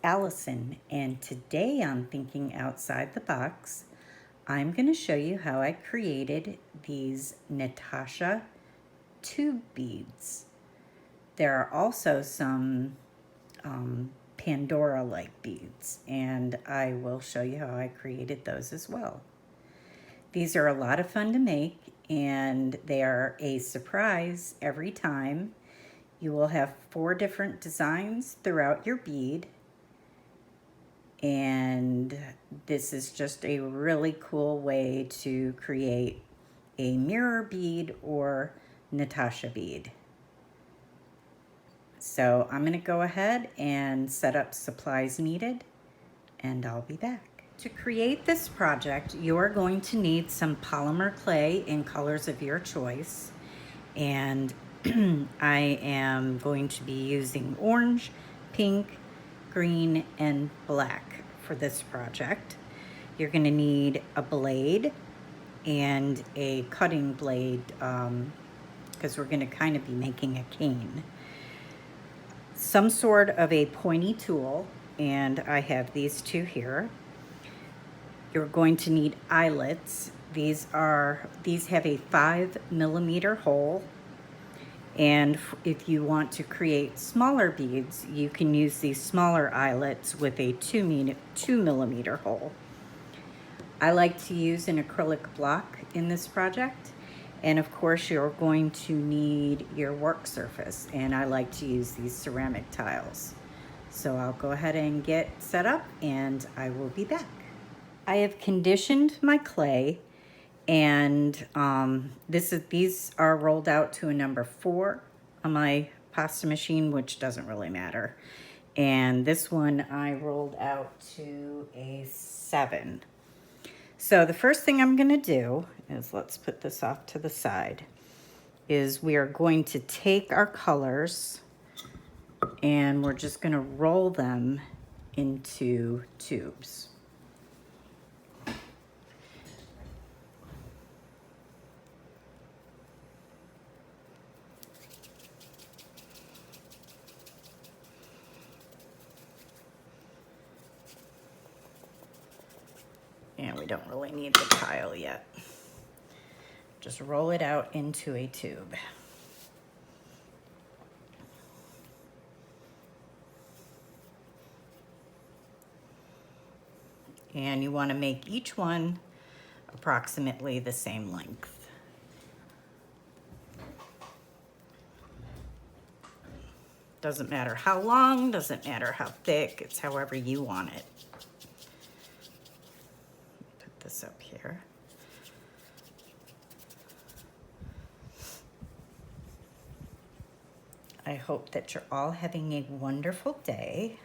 Alison, and today on Thinking Outside the Box, I'm going to show you how I created these Natasha tube beads. There are also some Pandora-like beads, and I will show you how I created those as well. These are a lot of fun to make, and they are a surprise every time. You will have 4 different designs throughout your bead, and this is just a really cool way to create a mirror bead or Natasha bead. So I'm going to go ahead and set up supplies needed, and I'll be back. To create this project, you're going to need some polymer clay in colors of your choice, and I am going to be using orange, pink, green, and black for this project. You're going to need a blade and a cutting blade because we're going to kind of be making a cane. Some sort of a pointy tool, and I have these 2 here. You're going to need eyelets. These have a 5mm hole. And if you want to create smaller beads, you can use these smaller eyelets with a 2mm hole. I like to use an acrylic block in this project. And of course, you're going to need your work surface. And I like to use these ceramic tiles. So I'll go ahead and get set up, and I will be back. I have conditioned my clay, and these are rolled out to a number 4 on my pasta machine, which doesn't really matter. And this one I rolled out to a 7. So the first thing I'm going to do is, let's put this off to the side, is we are going to take our colors and we're just going to roll them into tubes. And we don't really need the tile yet. Just roll it out into a tube. And you want to make each one approximately the same length. Doesn't matter how long, doesn't matter how thick, it's however you want it. Put this up here. I hope that you're all having a wonderful day.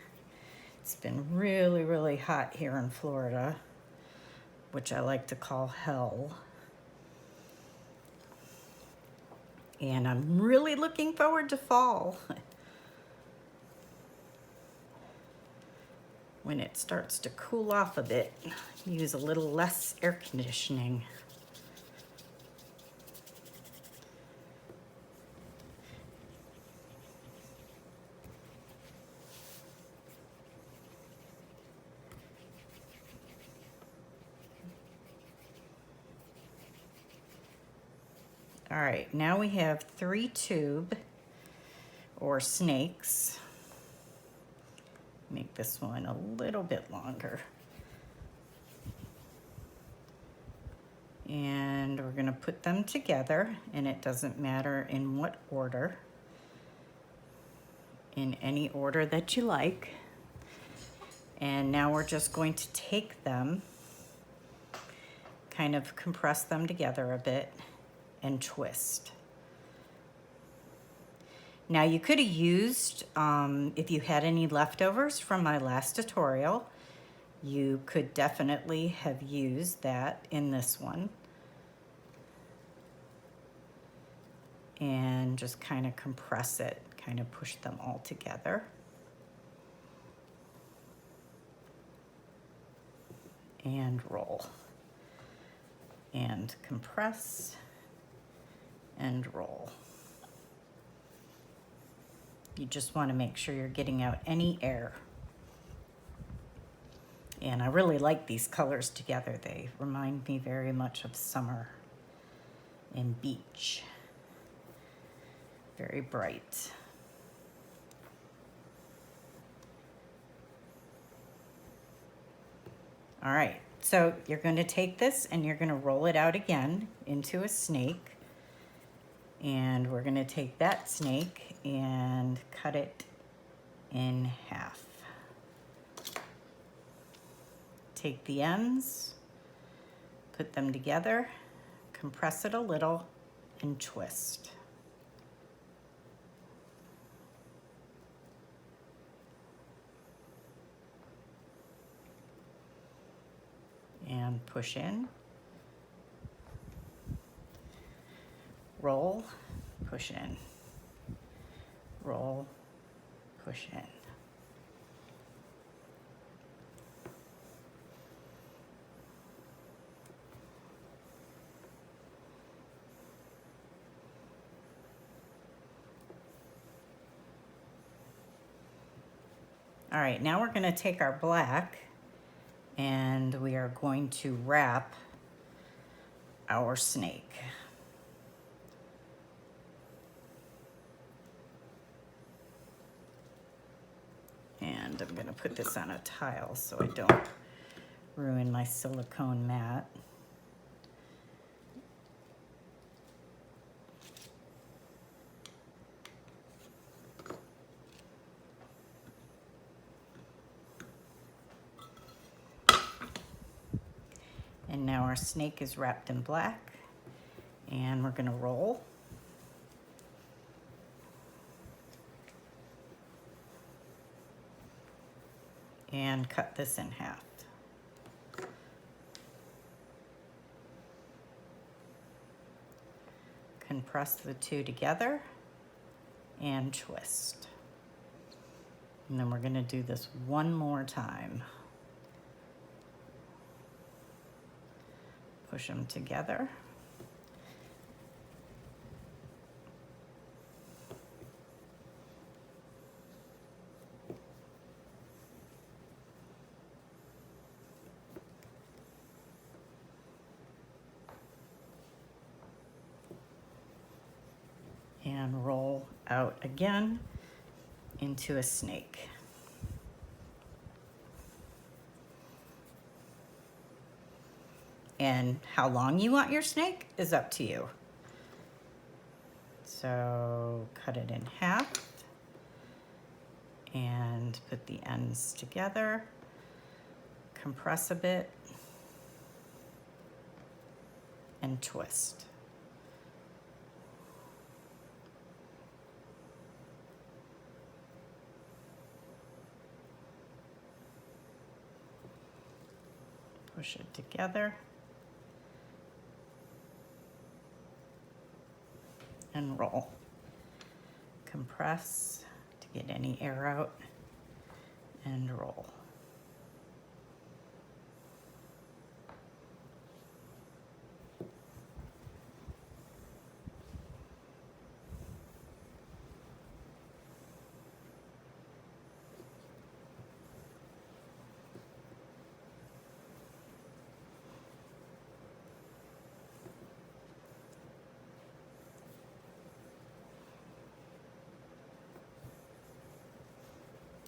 It's been really, really hot here in Florida, which I like to call hell. And I'm really looking forward to fall, when it starts to cool off a bit. Use a little less air conditioning. All right, now we have 3 tube or snakes. Make this one a little bit longer. And we're gonna put them together, and it doesn't matter in what order, in any order that you like. And now we're just going to take them, kind of compress them together a bit, and twist. Now you could have used, if you had any leftovers from my last tutorial, you could definitely have used that in this one. And just kind of compress it, kind of push them all together. And roll. And compress. And roll. You just want to make sure you're getting out any air And I really like these colors together. They remind me very much of summer and beach. Very bright. All right, so you're going to take this and you're going to roll it out again into a snake. And we're going to take that snake and cut it in half. Take the ends, put them together, compress it a little, and twist. And push in, roll, push in, roll, push in. All right, now we're going to take our black and we are going to wrap our snake. And I'm going to put this on a tile so I don't ruin my silicone mat. And now our snake is wrapped in black, and we're going to roll. And cut this in half. Compress the two together and twist. And then we're going to do this one more time. Push them together. And roll out again into a snake. And how long you want your snake is up to you. So cut it in half and put the ends together, compress a bit, and twist. Push it together. And roll. Compress to get any air out and roll.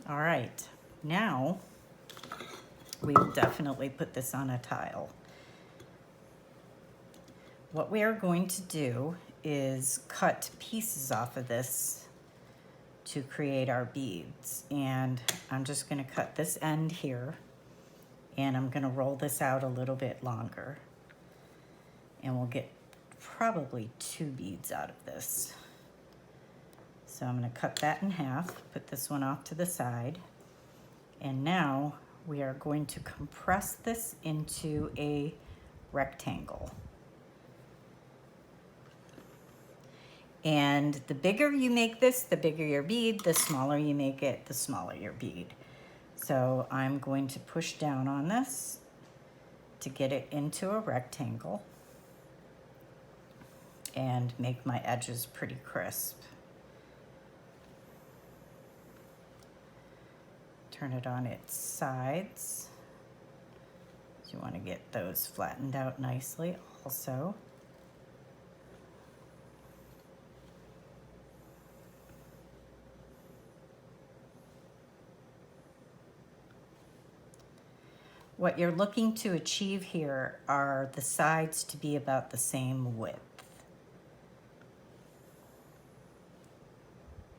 All right, now we will definitely put this on a tile. What we are going to do is cut pieces off of this to create our beads. And I'm just gonna cut this end here and I'm gonna roll this out a little bit longer. And we'll get probably 2 beads out of this. So I'm going to cut that in half, put this one off to the side, and now we are going to compress this into a rectangle. And the bigger you make this, the bigger your bead. The smaller you make it, the smaller your bead. So I'm going to push down on this to get it into a rectangle and make my edges pretty crisp. Turn it on its sides You want to get those flattened out nicely also. What you're looking to achieve here are the sides to be about the same width.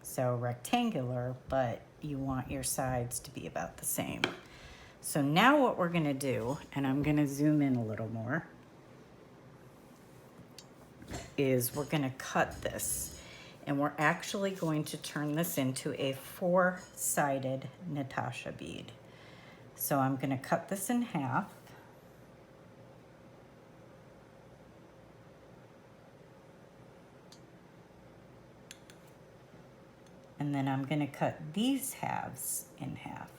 So rectangular, but you want your sides to be about the same. So now what we're gonna do, and I'm gonna zoom in a little more, is we're gonna cut this. And we're actually going to turn this into a 4-sided Natasha bead. So I'm gonna cut this in half. And then I'm gonna cut these halves in half.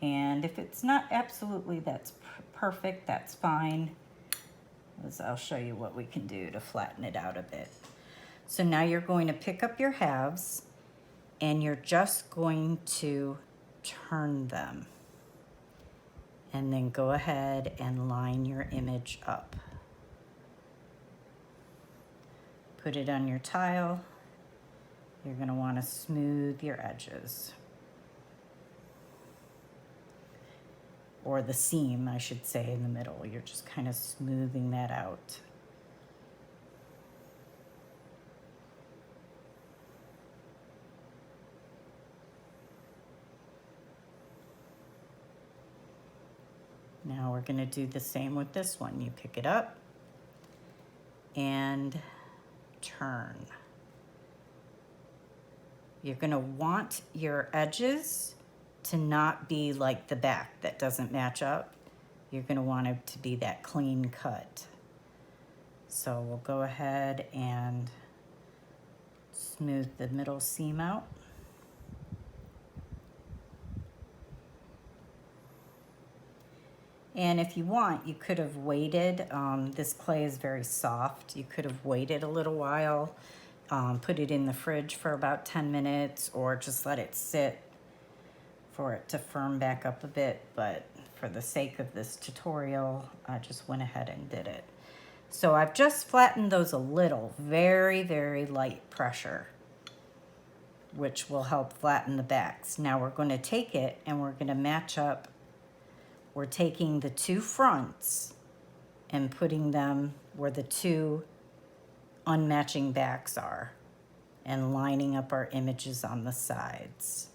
And if it's not absolutely that's perfect, that's fine. I'll show you what we can do to flatten it out a bit. So now you're going to pick up your halves and you're just going to turn them. And then go ahead and line your image up. Put it on your tile. You're gonna wanna smooth your edges. Or the seam, I should say, in the middle. You're just kind of smoothing that out. Now we're gonna do the same with this one. You pick it up and turn. You're gonna want your edges to not be like the back that doesn't match up. You're gonna want it to be that clean cut. So we'll go ahead and smooth the middle seam out. And if you want, you could have waited. This clay is very soft. You could have waited a little while, put it in the fridge for about 10 minutes, or just let it sit for it to firm back up a bit. But for the sake of this tutorial, I just went ahead and did it. So I've just flattened those a little, very, very light pressure, which will help flatten the backs. Now we're going to take it and we're going to match up. We're taking the two fronts and putting them where the two unmatching backs are and lining up our images on the sides.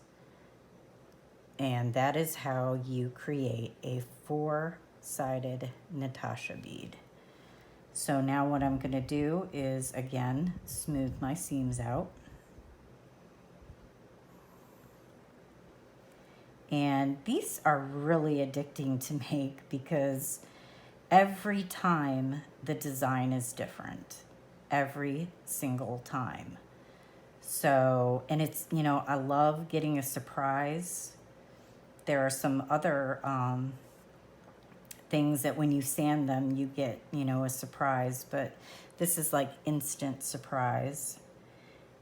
And that is how you create a 4-sided Natasha bead. So now what I'm gonna do is, again, smooth my seams out. And these are really addicting to make because every time the design is different, every single time. So, and it's, you know, I love getting a surprise. There are some other things that when you sand them, you get, you know, a surprise, but this is like instant surprise.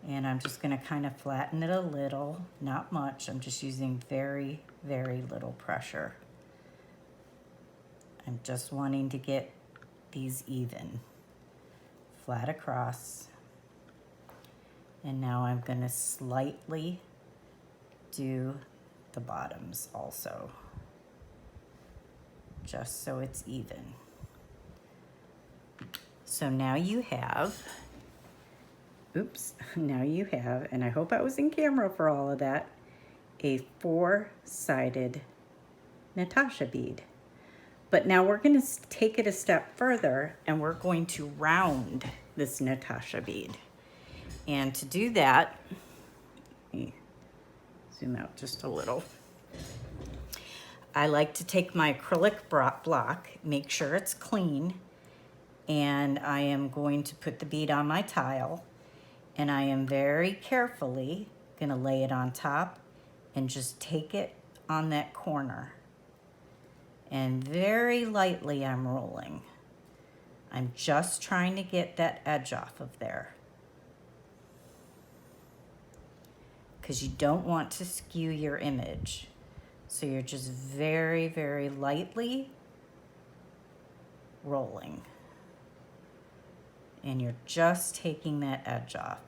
And I'm just gonna kind of flatten it a little, not much. I'm just using very, very little pressure. I'm just wanting to get these even, flat across. And now I'm gonna slightly do the bottoms also, just so it's even. So now you have, now you have, and I hope I was in camera for all of that, a 4-sided Natasha bead. But now we're going to take it a step further and we're going to round this Natasha bead. And to do that, let me zoom out just a little. I like to take my acrylic block, make sure it's clean, and I am going to put the bead on my tile. And I am very carefully gonna lay it on top and just take it on that corner. And very lightly I'm rolling. I'm just trying to get that edge off of there. because you don't want to skew your image. So you're just very, very lightly rolling. And you're just taking that edge off.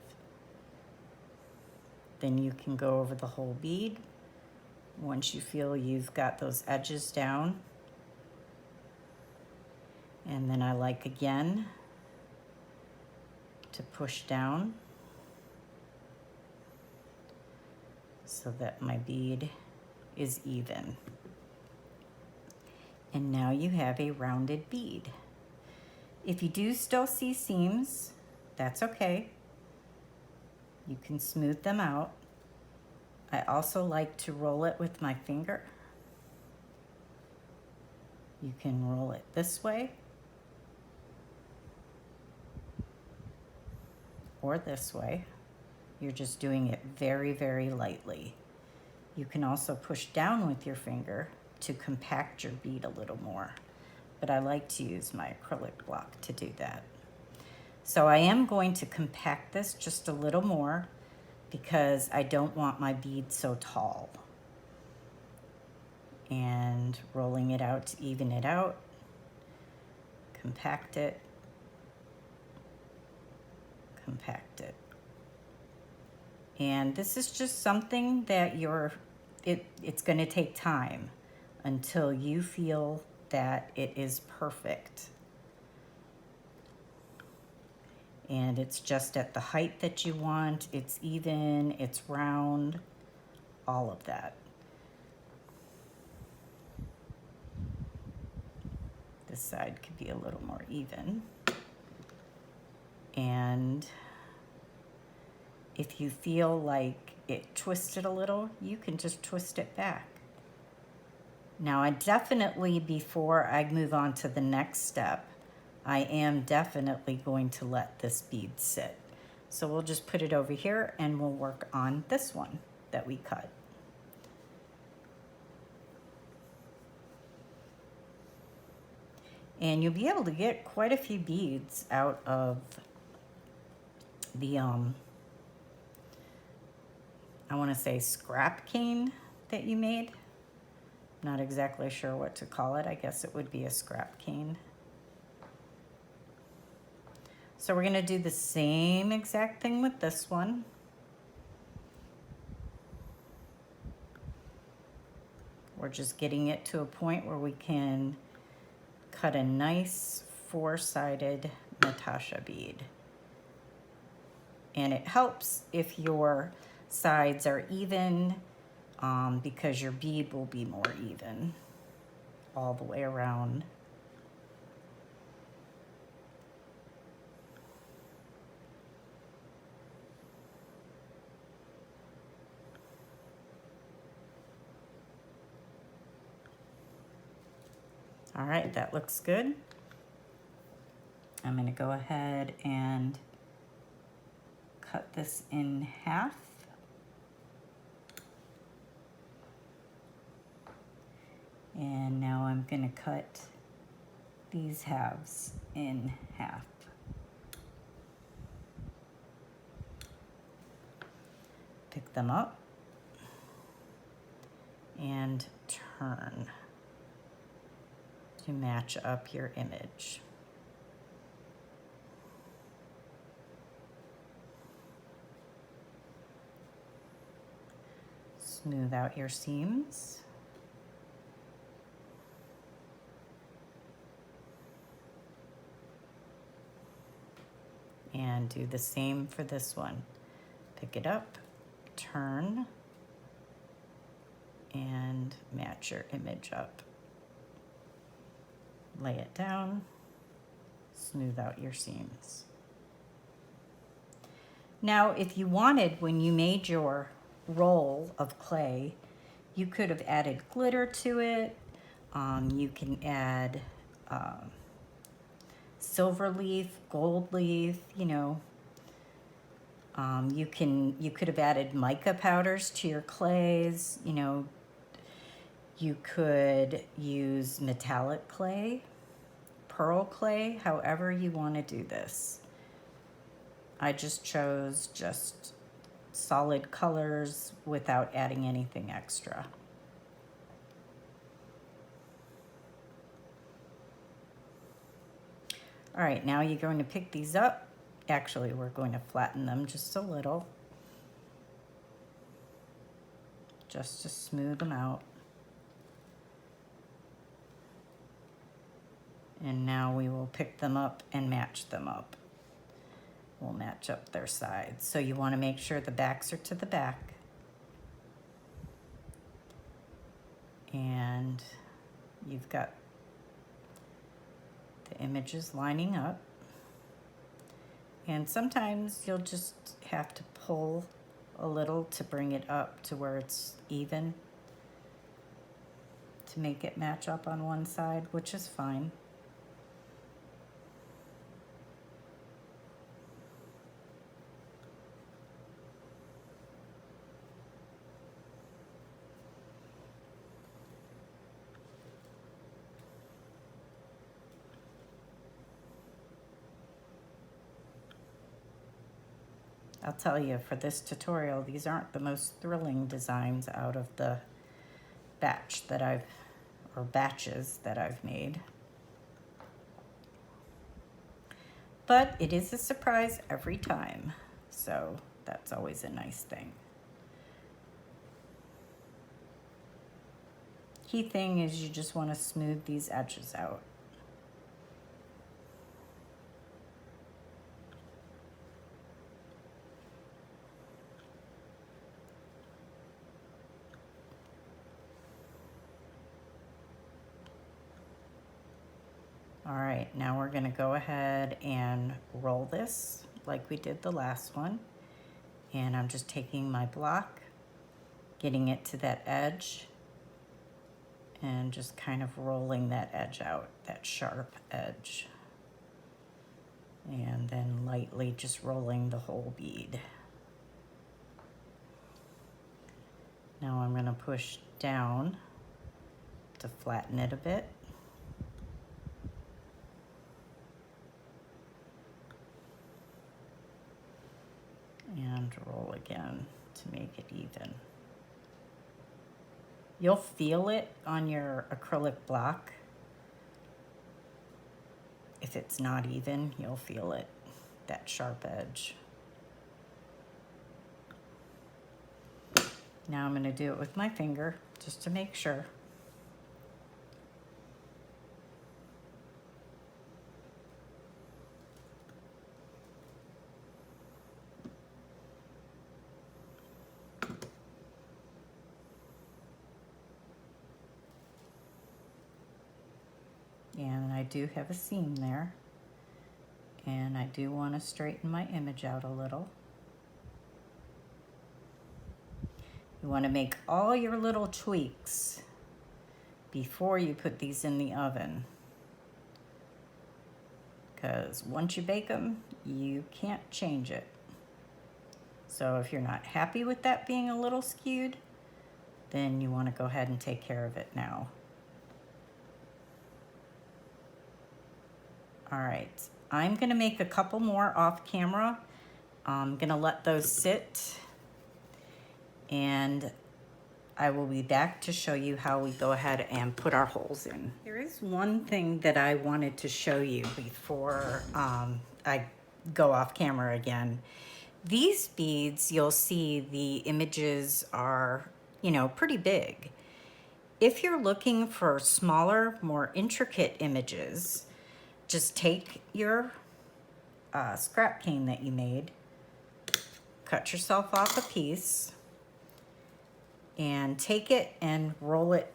Then you can go over the whole bead once you feel you've got those edges down. And then I like again to push down so that my bead is even. And now you have a rounded bead. If you do still see seams, that's okay. You can smooth them out. I also like to roll it with my finger. You can roll it this way or this way. You're just doing it very, very lightly. You can also push down with your finger to compact your bead a little more, but I like to use my acrylic block to do that. So I am going to compact this just a little more because I don't want my bead so tall. And rolling it out to even it out, compact it, compact it. And this is just something that it's going to take time until you feel that it is perfect. And it's just at the height that you want, it's even, it's round, all of that. This side could be a little more even. And if you feel like it twisted a little, you can just twist it back. Now I definitely, before I move on to the next step, I am definitely going to let this bead sit. So we'll just put it over here and we'll work on this one that we cut. And you'll be able to get quite a few beads out of the, I want to say scrap cane that you made. Not exactly sure what to call it. I guess it would be a scrap cane. So we're going to do the same exact thing with this one. We're just getting it to a point where we can cut a nice four-sided Natasha bead. And it helps if your sides are even, because your bead will be more even all the way around. All right, that looks good. I'm going to go ahead and cut this in half. And now I'm going to cut these halves in half. Pick them up and turn to match up your image. Smooth out your seams. And do the same for this one. Pick it up, turn, and match your image up. Lay it down, smooth out your seams. Now, if you wanted, when you made your roll of clay, you could have added glitter to it. You can add silver leaf, gold leaf, you know. You could have added mica powders to your clays, you know. You could use metallic clay, pearl clay, however you want to do this. I just chose just solid colors without adding anything extra. All right, now you're going to pick these up. Actually, we're going to flatten them just a little, just to smooth them out. And now we will pick them up and match them up. We'll match up their sides. So you want to make sure the backs are to the back. And you've got the images lining up. And sometimes you'll just have to pull a little to bring it up to where it's even, to make it match up on one side, which is fine. I'll tell you, for this tutorial, these aren't the most thrilling designs out of the batches that I've made. But it is a surprise every time, so that's always a nice thing. Key thing is you just want to smooth these edges out. All right, now we're gonna go ahead and roll this like we did the last one. And I'm just taking my block, getting it to that edge, and just kind of rolling that edge out, that sharp edge. And then lightly just rolling the whole bead. Now I'm gonna push down to flatten it a bit. And roll again to make it even. You'll feel it on your acrylic block. If it's not even, you'll feel it, that sharp edge. Now I'm going to do it with my finger just to make sure. And I do have a seam there, and I do want to straighten my image out a little. You want to make all your little tweaks before you put these in the oven, because once you bake them, you can't change it. So if you're not happy with that being a little skewed, then you want to go ahead and take care of it now. All right, I'm gonna make a couple more off camera. I'm gonna let those sit, and I will be back to show you how we go ahead and put our holes in. There is one thing that I wanted to show you before I go off camera again. These beads, you'll see the images are, you know, pretty big. If you're looking for smaller, more intricate images, just take your scrap cane that you made, cut yourself off a piece, and take it and roll it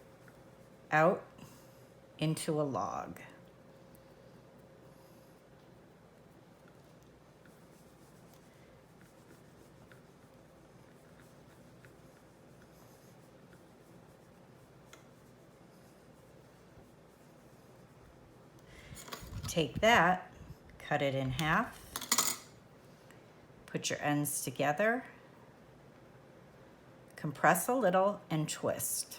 out into a log. Take that, cut it in half, put your ends together, compress a little, and twist.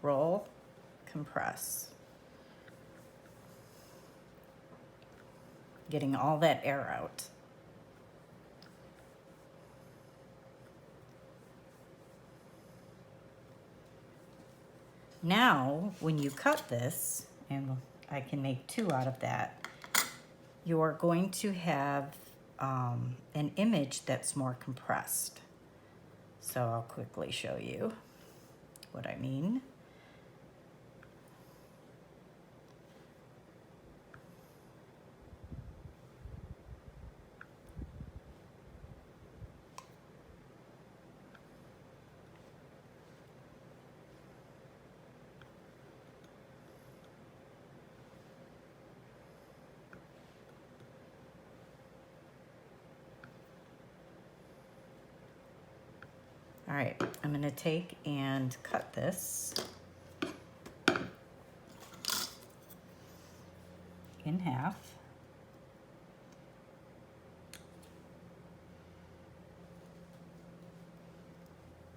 Roll, compress. getting all that air out. Now, when you cut this, and I can make 2 out of that, you're going to have an image that's more compressed. So I'll quickly show you what I mean. All right, I'm gonna take and cut this in half.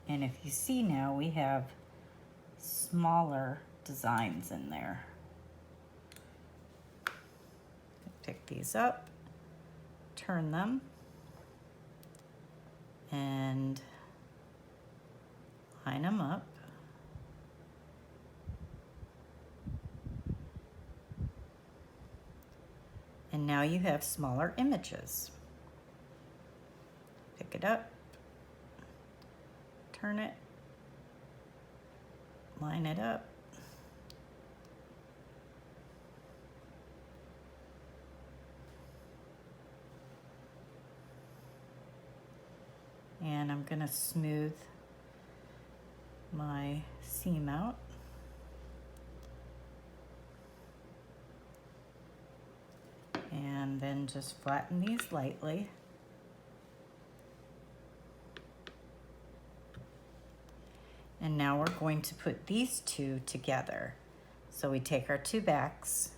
And if you see now, we have smaller designs in there. Pick these up, turn them, and line them up. And now you have smaller images. Pick it up, turn it, line it up. And I'm gonna smooth my seam out. And then just flatten these lightly. And now we're going to put these 2 together. So we take our 2 backs,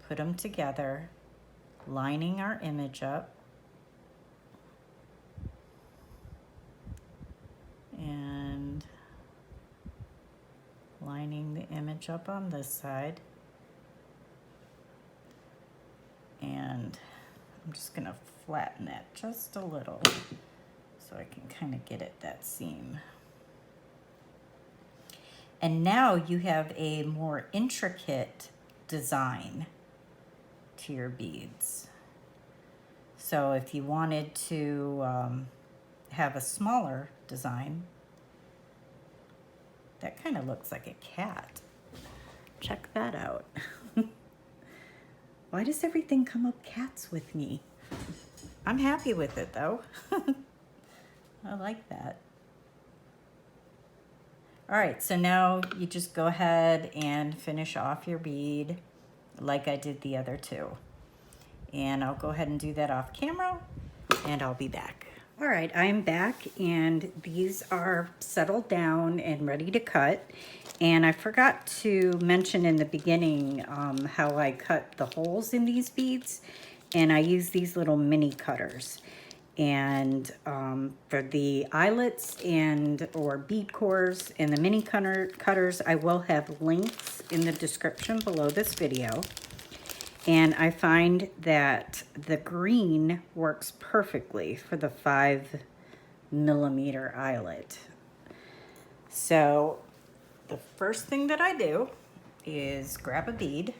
put them together, lining our image up. And lining the image up on this side. And I'm just gonna flatten that just a little so I can kind of get at that seam. And now you have a more intricate design to your beads. So if you wanted to have a smaller design, that kind of looks like a cat. Check that out. Why does everything come up cats with me? I'm happy with it though. I like that. All right, so now you just go ahead and finish off your bead like I did the other 2. And I'll go ahead and do that off camera and I'll be back. All right, I'm back and these are settled down and ready to cut. And I forgot to mention in the beginning how I cut the holes in these beads. And I use these little mini cutters. And for the eyelets and or bead cores and the mini cutters, I will have links in the description below this video. And I find that the green works perfectly for the 5mm eyelet. So the first thing that I do is grab a bead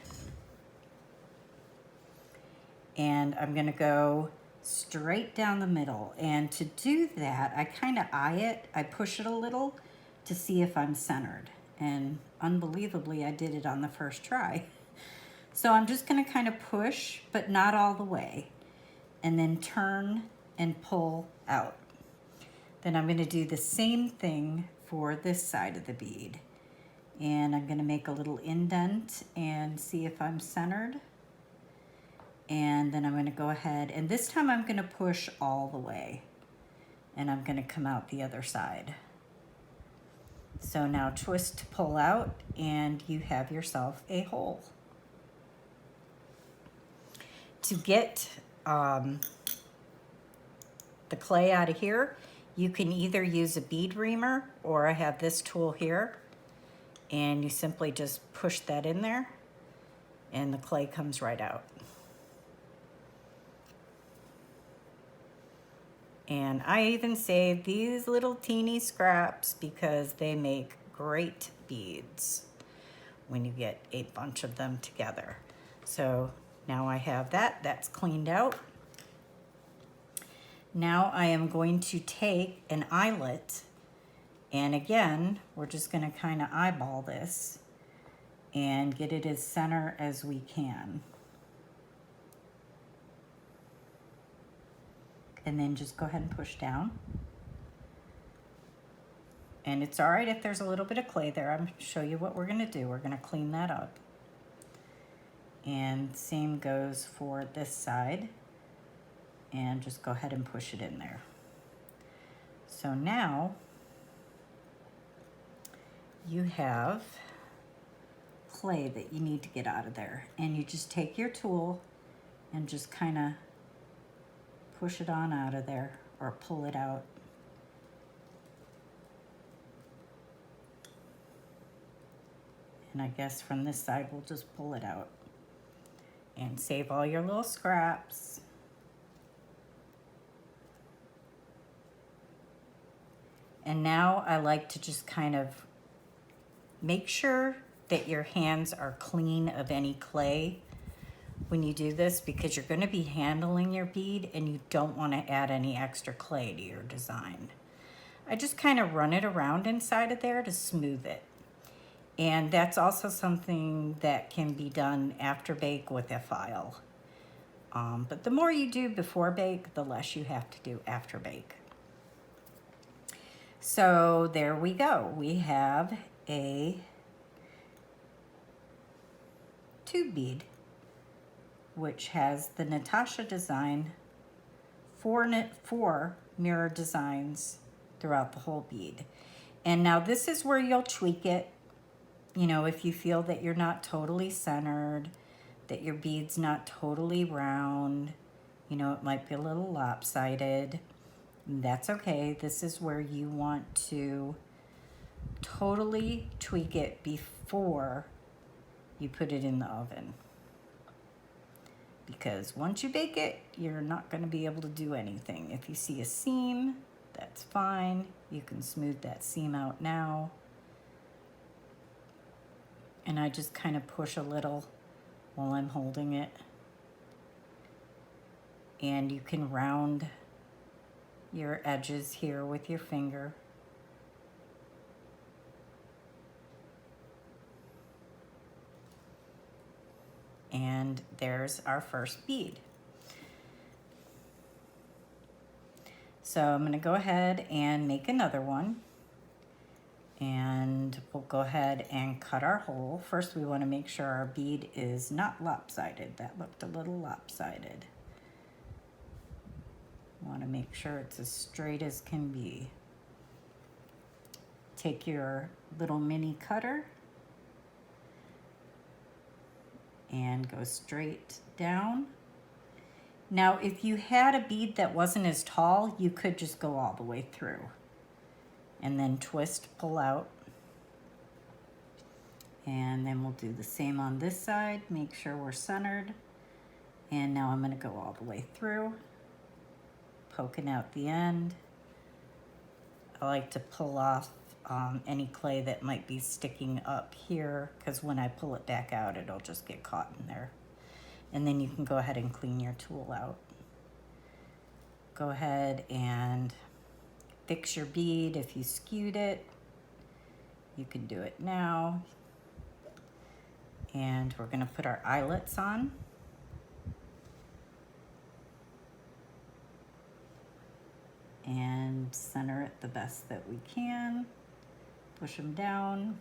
and I'm gonna go straight down the middle. And to do that, I kind of eye it. I push it a little to see if I'm centered. And unbelievably, I did it on the first try. So I'm just gonna kind of push, but not all the way. And then turn and pull out. Then I'm gonna do the same thing for this side of the bead. And I'm gonna make a little indent and see if I'm centered. And then I'm gonna go ahead, and this time I'm gonna push all the way. And I'm gonna come out the other side. So now twist to pull out, and you have yourself a hole. To get the clay out of here, you can either use a bead reamer, or I have this tool here, and you simply just push that in there, and the clay comes right out. And I even saved these little teeny scraps because they make great beads when you get a bunch of them together. So now I have that, that's cleaned out. Now I am going to take an eyelet, and again, we're just gonna kind of eyeball this and get it as center as we can. And then just go ahead and push down. And it's all right if there's a little bit of clay there. I'm gonna show you what we're gonna do. We're gonna clean that up. And same goes for this side. And just go ahead and push it in there. So now you have clay that you need to get out of there. And you just take your tool and just kind of push it on out of there or pull it out. And I guess from this side, we'll just pull it out and save all your little scraps. And now I like to just kind of make sure that your hands are clean of any clay when you do this, because you're going to be handling your bead and you don't want to add any extra clay to your design. I just kind of run it around inside of there to smooth it. And that's also something that can be done after bake with a file. But the more you do before bake, the less you have to do after bake. So there we go. We have a tube bead, which has the Natasha design, four mirror designs throughout the whole bead. And now this is where you'll tweak it. You know, if you feel that you're not totally centered, that your bead's not totally round, you know, it might be a little lopsided. That's okay. This is where you want to totally tweak it before you put it in the oven. Because once you bake it, you're not going to be able to do anything. If you see a seam, that's fine. You can smooth that seam out now. And I just kind of push a little while I'm holding it. And you can round your edges here with your finger. And there's our first bead. So I'm going to go ahead and make another one. And we'll go ahead and cut our hole. First, we want to make sure our bead is not lopsided. That looked a little lopsided. Want to make sure it's as straight as can be. Take your little mini cutter and go straight down. Now, if you had a bead that wasn't as tall, you could just go all the way through and then twist, pull out. And then we'll do the same on this side. Make sure we're centered. And now I'm going to go all the way through, poking out the end. I like to pull off any clay that might be sticking up here, because when I pull it back out, it'll just get caught in there. And then you can go ahead and clean your tool out. Go ahead and fix your bead. If you skewed it, you can do it now. And we're going to put our eyelets on. And center it the best that we can. Push them down.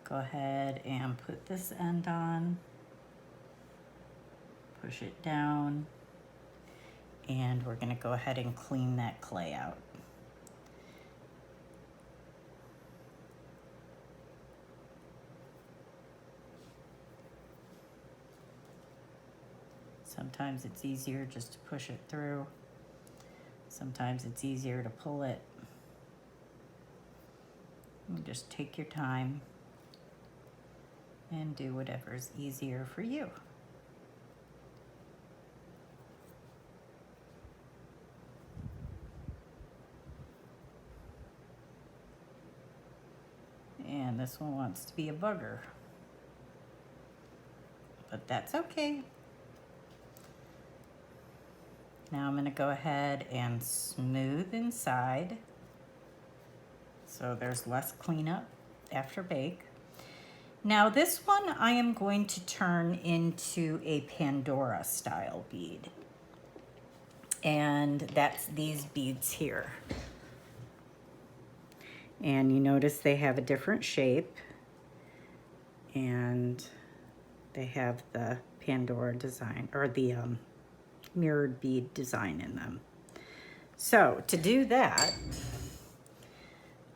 Go ahead and put this end on. Push it down. And we're going to go ahead and clean that clay out. Sometimes it's easier just to push it through. Sometimes it's easier to pull it. And just take your time and do whatever is easier for you. this one wants to be a bugger. But that's okay. Now I'm going to go ahead and smooth inside so there's less cleanup after bake. Now this one I am going to turn into a Pandora style bead. And that's these beads here. And you notice they have a different shape. And they have the Pandora design, or the mirrored bead design in them. So to do that,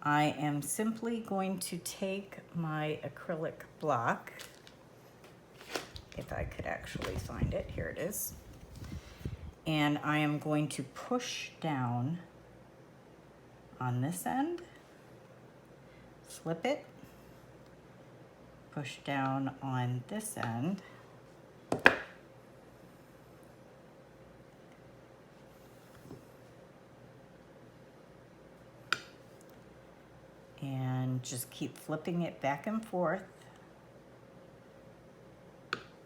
I am simply going to take my acrylic block, if I could actually find it, here it is, and I am going to push down on this end, flip it, push down on this end, and just keep flipping it back and forth,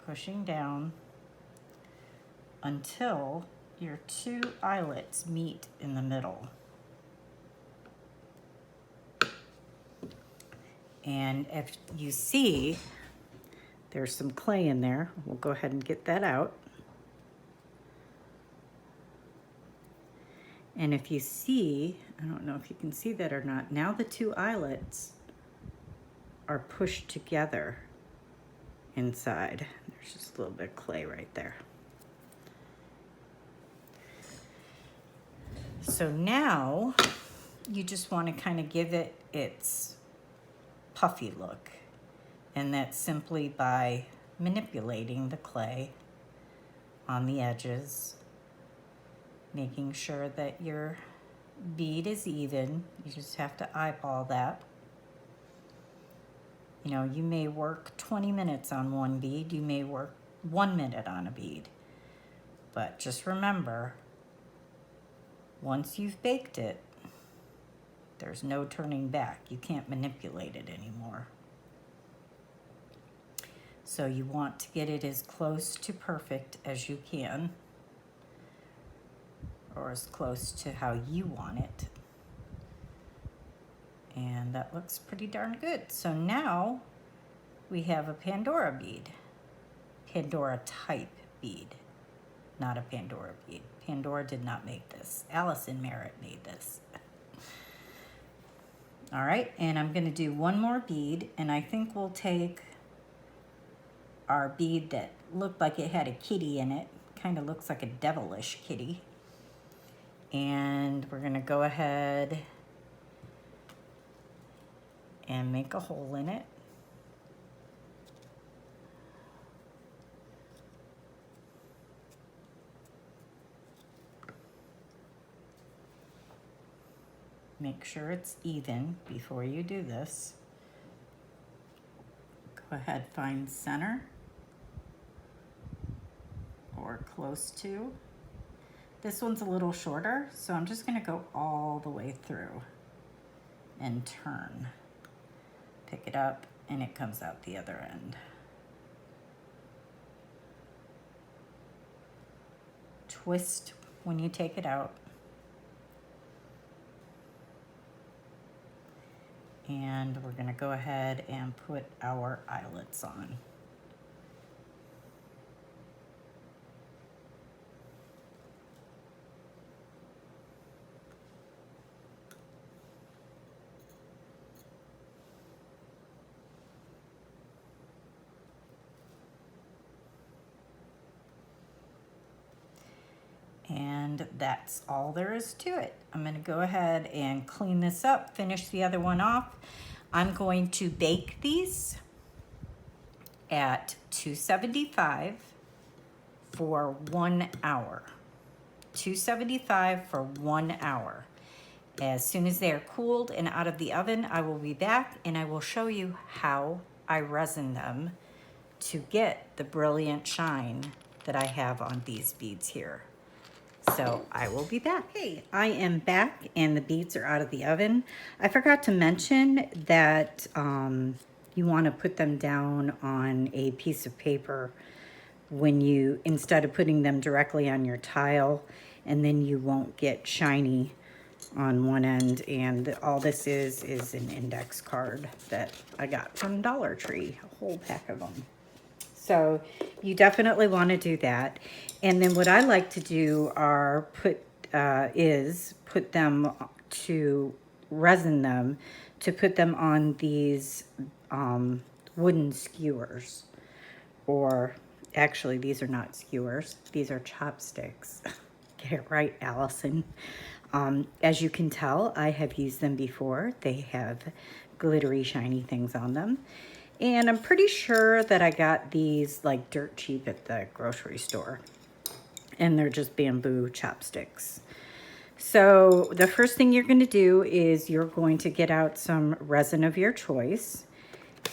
pushing down until your two eyelets meet in the middle. And if you see, there's some clay in there. We'll go ahead and get that out. And if you see, I don't know if you can see that or not, now the two eyelets are pushed together inside. There's just a little bit of clay right there. So now you just want to kind of give it its puffy look, and that's simply by manipulating the clay on the edges, making sure that your bead is even. You just have to eyeball that. You know, you may work 20 minutes on one bead, you may work 1 minute on a bead, but just remember, once you've baked it, there's no turning back. You can't manipulate it anymore. So you want to get it as close to perfect as you can, or as close to how you want it. And that looks pretty darn good. So now we have a Pandora bead, Pandora type bead, not a Pandora bead. Pandora did not make this. Alison Mirror made this. All right, and I'm gonna do one more bead, and I think we'll take our bead that looked like it had a kitty in it, kind of looks like a devilish kitty. And we're gonna go ahead and make a hole in it. Make sure it's even before you do this. Go ahead, find center or close to. This one's a little shorter, so I'm just gonna go all the way through and turn. Pick it up and it comes out the other end. Twist when you take it out. And we're gonna go ahead and put our eyelets on. And that's all there is to it. I'm gonna go ahead and clean this up, finish the other one off. I'm going to bake these at 275 for 1 hour. 275 for 1 hour. As soon as they are cooled and out of the oven, I will be back and I will show you how I resin them to get the brilliant shine that I have on these beads here. So I will be back. Hey, I am back and the beads are out of the oven. I forgot to mention that you want to put them down on a piece of paper when you, instead of putting them directly on your tile, and then you won't get shiny on one end. And all this is an index card that I got from Dollar Tree, a whole pack of them. So you definitely want to do that. And then what I like to do are put them to resin them, to put them on these wooden skewers. Or actually, these are not skewers, these are chopsticks. Get it right, Allison. As you can tell, I have used them before. They have glittery, shiny things on them. And I'm pretty sure that I got these like dirt cheap at the grocery store. And they're just bamboo chopsticks. So the first thing you're going to do is you're going to get out some resin of your choice.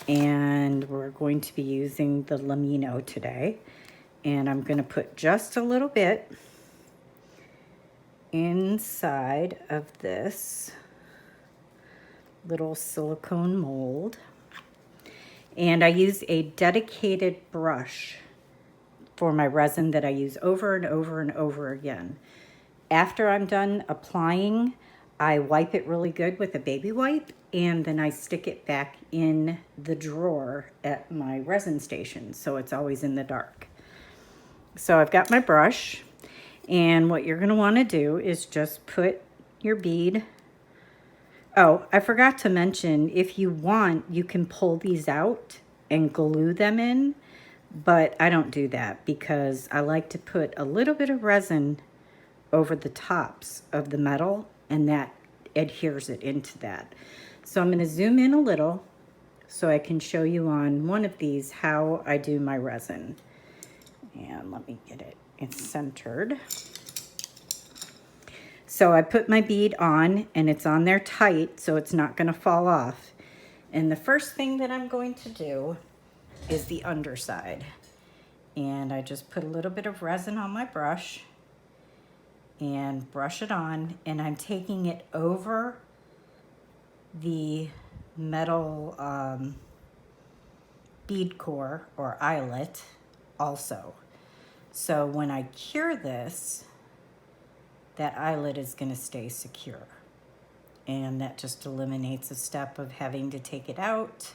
And we're going to be using the Lamino today. And I'm going to put just a little bit inside of this little silicone mold. And I use a dedicated brush for my resin that I use over and over and over again. After I'm done applying, I wipe it really good with a baby wipe, and then I stick it back in the drawer at my resin station, so it's always in the dark. So I've got my brush, and what you're going to want to do is just put your bead. Oh, I forgot to mention, if you want, you can pull these out and glue them in, but I don't do that because I like to put a little bit of resin over the tops of the metal, and that adheres it into that. So I'm going to zoom in a little so I can show you on one of these how I do my resin. And let me get it. It's centered. So I put my bead on, and it's on there tight so it's not going to fall off. And the first thing that I'm going to do is the underside. And I just put a little bit of resin on my brush and brush it on, and I'm taking it over the metal bead core or eyelet also. So when I cure this, that eyelet is going to stay secure. And that just eliminates a step of having to take it out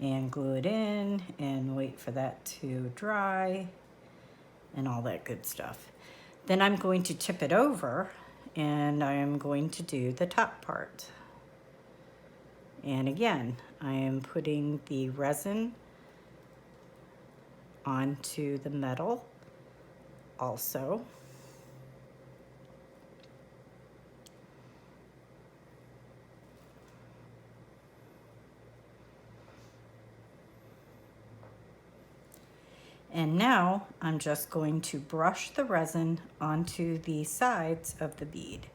and glue it in and wait for that to dry and all that good stuff. Then I'm going to tip it over, and I am going to do the top part. And again, I am putting the resin onto the metal also. And now I'm just going to brush the resin onto the sides of the bead.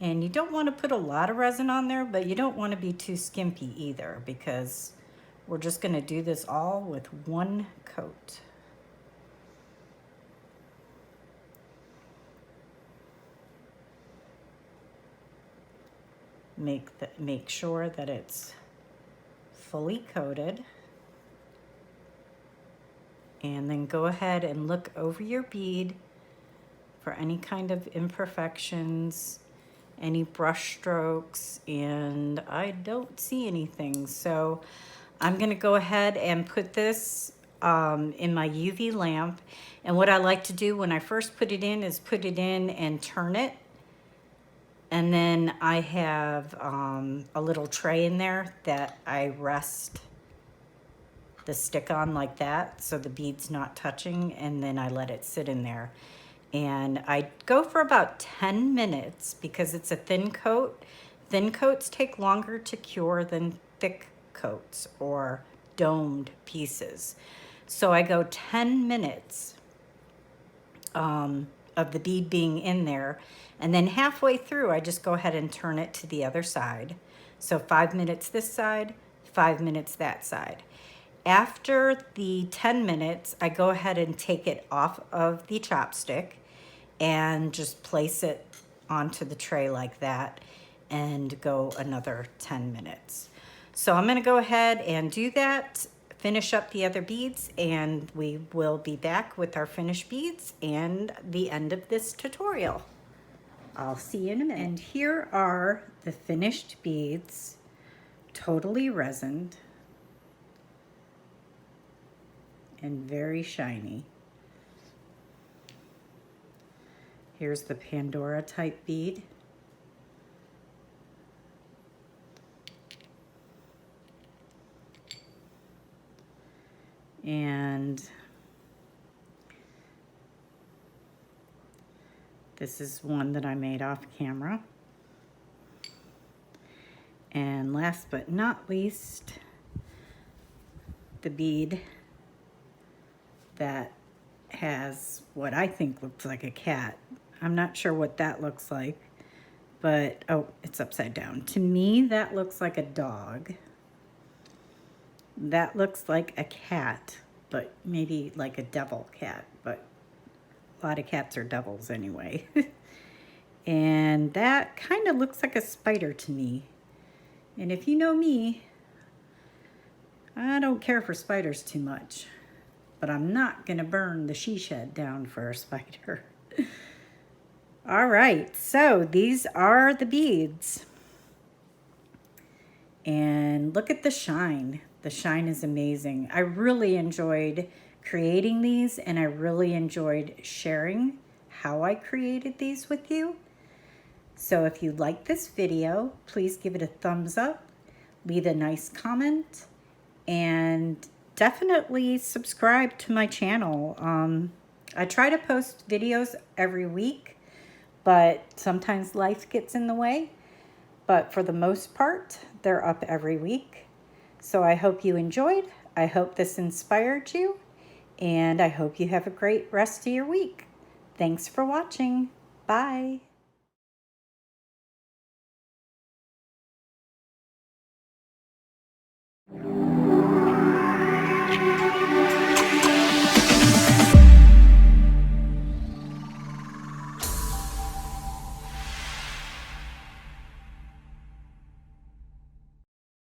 And you don't want to put a lot of resin on there, but you don't want to be too skimpy either, because we're just going to do this all with one coat. Make sure that it's fully coated. And then go ahead and look over your bead for any kind of imperfections, any brush strokes, and I don't see anything. So I'm gonna go ahead and put this in my UV lamp. And what I like to do when I first put it in is put it in and turn it. And then I have a little tray in there that I rest the stick on like that so the bead's not touching, and then I let it sit in there. And I go for about 10 minutes because it's a thin coat. Thin coats take longer to cure than thick coats or domed pieces. So I go 10 minutes of the bead being in there, and then halfway through I just go ahead and turn it to the other side. So 5 minutes this side, 5 minutes that side. After the 10 minutes, I go ahead and take it off of the chopstick and just place it onto the tray like that and go another 10 minutes. So I'm gonna go ahead and do that, finish up the other beads, and we will be back with our finished beads and the end of this tutorial. I'll see you in a minute. And here are the finished beads, totally resined and very shiny. Here's the Pandora type bead. And this is one that I made off camera. And last but not least, the bead that has what I think looks like a cat. I'm not sure what that looks like, but oh, it's upside down. To me, that looks like a dog. That looks like a cat, but maybe like a devil cat, but a lot of cats are devils anyway. And that kind of looks like a spider to me. And if you know me, I don't care for spiders too much, but I'm not gonna burn the she shed down for a spider. All right, so these are the beads. And look at the shine. The shine is amazing. I really enjoyed creating these, and I really enjoyed sharing how I created these with you. So if you like this video, please give it a thumbs up, leave a nice comment, and definitely subscribe to my channel. I try to post videos every week, but sometimes life gets in the way. But for the most part, they're up every week. So I hope you enjoyed. I hope this inspired you, and I hope you have a great rest of your week. Thanks for watching. Bye.